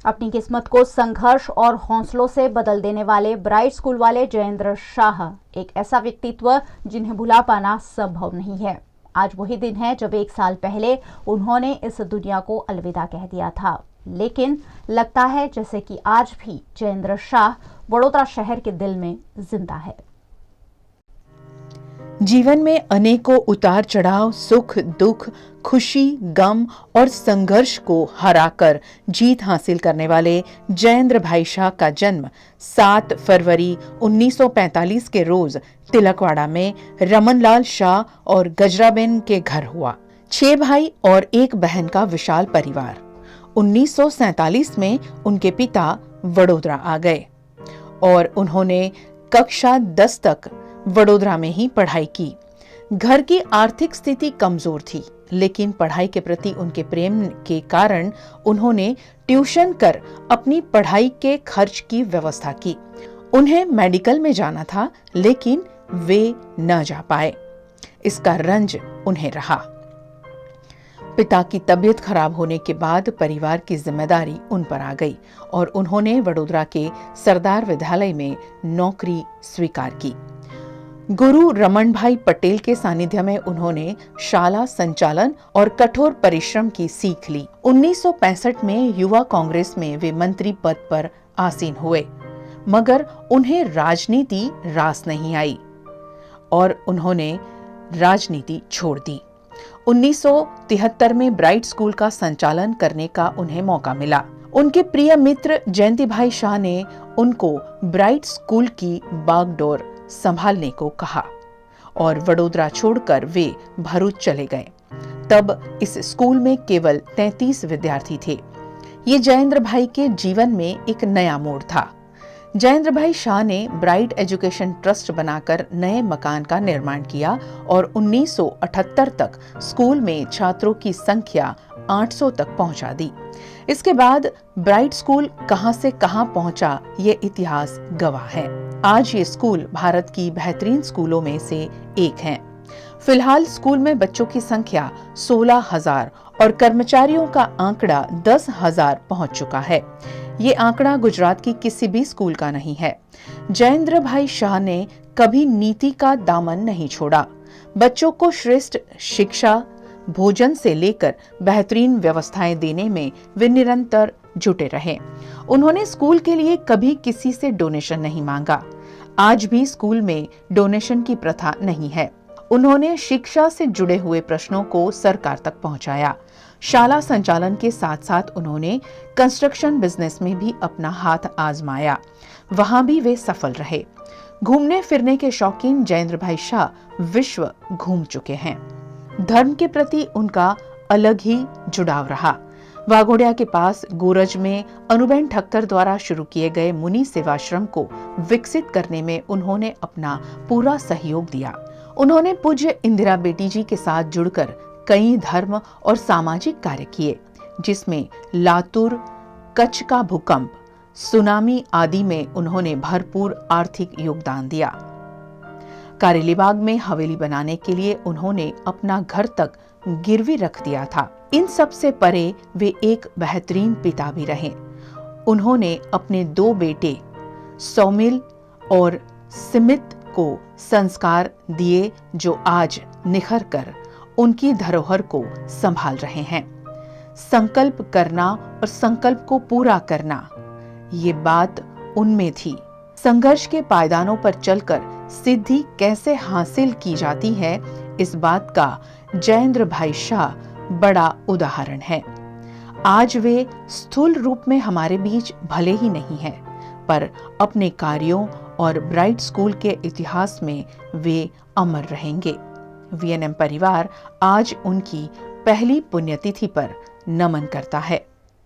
अपनी किस्मत को संघर्ष और हौसलों से बदल देने वाले ब्राइट स्कूल वाले जयेंद्र शाह एक ऐसा व्यक्तित्व जिन्हें भुला पाना संभव नहीं है। आज वही दिन है जब 1 साल पहले उन्होंने इस दुनिया को अलविदा कह दिया था, लेकिन लगता है जैसे कि आज भी जयेंद्र शाह वडोदरा शहर के दिल में जिंदा है। जीवन में अनेकों उतार चढ़ाव, सुख दुख, खुशी, गम और संघर्ष को हराकर जीत हासिल करने वाले जयेंद्र भाई शाह का जन्म 7 फरवरी 1945 के रोज तिलकवाड़ा में रमनलाल शाह और गजराबेन के घर हुआ। 6 भाई और 1 बहन का विशाल परिवार। 1947 में उनके पिता वडोदरा आ गए और उन्होंने कक्षा 10 तक वडोदरा में ही पढ़ाई की। घर की आर्थिक स्थिति कमजोर थी, लेकिन पढ़ाई के प्रति उनके प्रेम के कारण उन्होंने ट्यूशन कर अपनी पढ़ाई के खर्च की व्यवस्था की। उन्हें मेडिकल में जाना था, लेकिन वे न जा पाए। इसका रंज उन्हें रहा। पिता की तबीयत खराब होने के बाद परिवार की जिम्मेदारी उन पर आ गई और उन्होंने वडोदरा के सरदार विद्यालय में नौकरी स्वीकार की। गुरु रमन भाई पटेल के सानिध्य में उन्होंने शाला संचालन और कठोर परिश्रम की सीख ली। 1965 में युवा कांग्रेस में वे मंत्री पद पर आसीन हुए, मगर उन्हें राजनीति रास नहीं आई और उन्होंने राजनीति छोड़ दी। 1973 में ब्राइट स्कूल का संचालन करने का उन्हें मौका मिला। उनके प्रिय मित्र जयंती भाई शाह ने उनको ब्राइट स्कूल की बागडोर संभालने को कहा और वडोदरा छोड़कर वे भरूच चले गए। तब इस स्कूल में केवल 33 विद्यार्थी थे। ये जयेंद्र भाई के जीवन में एक नया मोड़ था। जयेंद्र भाई शाह ने ब्राइट एजुकेशन ट्रस्ट बनाकर नए मकान का निर्माण किया और 1978 तक स्कूल में छात्रों की संख्या 800 तक पहुंचा दी। इसके बाद ब्राइट स्कूल कहां से कहां पहुंचा, ये इतिहास गवाह है। आज ये स्कूल भारत की बेहतरीन स्कूलों में से एक है। फिलहाल स्कूल में बच्चों की संख्या 16,000 और कर्मचारियों का आंकड़ा 10,000 पहुंच चुका है। ये आंकड़ा गुजरात की किसी भी स्कूल का नहीं है। जयेंद्र भाई शाह ने कभी नीति का दामन नहीं छोड़ा। बच्चों को श्रेष्ठ शिक्षा, भोजन से लेकर बेहतरीन व्यवस्थाएं देने में वे निरंतर जुटे रहे। उन्होंने स्कूल के लिए कभी किसी से डोनेशन नहीं मांगा। आज भी स्कूल में डोनेशन की प्रथा नहीं है। उन्होंने शिक्षा से जुड़े हुए प्रश्नों को सरकार तक पहुंचाया। शाला संचालन के साथ साथ उन्होंने कंस्ट्रक्शन बिजनेस में भी अपना हाथ आजमाया। वहां भी वे सफल रहे। घूमने फिरने के शौकीन जयेंद्र भाई शाह विश्व घूम चुके हैं। धर्म के प्रति उनका अलग ही जुड़ाव रहा। वाघोडिया के पास गोरज में अनुबेन ठक्कर द्वारा शुरू किए गए मुनि सेवाश्रम को विकसित करने में उन्होंने अपना पूरा सहयोग दिया। उन्होंने पूज्य इंदिरा बेटी जी के साथ जुड़कर कई धर्म और सामाजिक कार्य किए, जिसमें लातूर, कच्छ का भूकंप, सुनामी आदि में उन्होंने भरपूर आर्थिक योगदान दिया। कारेलीबाग में हवेली बनाने के लिए उन्होंने अपना घर तक गिरवी रख दिया था। इन सब से परे वे एक बेहतरीन पिता भी रहे। उन्होंने अपने 2 बेटे सौमिल और सिमित को संस्कार दिए, जो आज निखर कर उनकी धरोहर को संभाल रहे हैं। संकल्प करना और संकल्प को पूरा करना, ये बात उनमें थी। संघर्ष के पायदानों पर चलकर सिद्धि कैसे हासिल की जाती है, इस बात का जयेंद्र भाई शाह बड़ा उदाहरण है। आज वे स्थूल रूप में हमारे बीच भले ही नहीं है, पर अपने कार्यों और ब्राइट स्कूल के इतिहास में वे अमर रहेंगे। वीएनएम परिवार आज उनकी पहली पुण्यतिथि पर नमन करता है।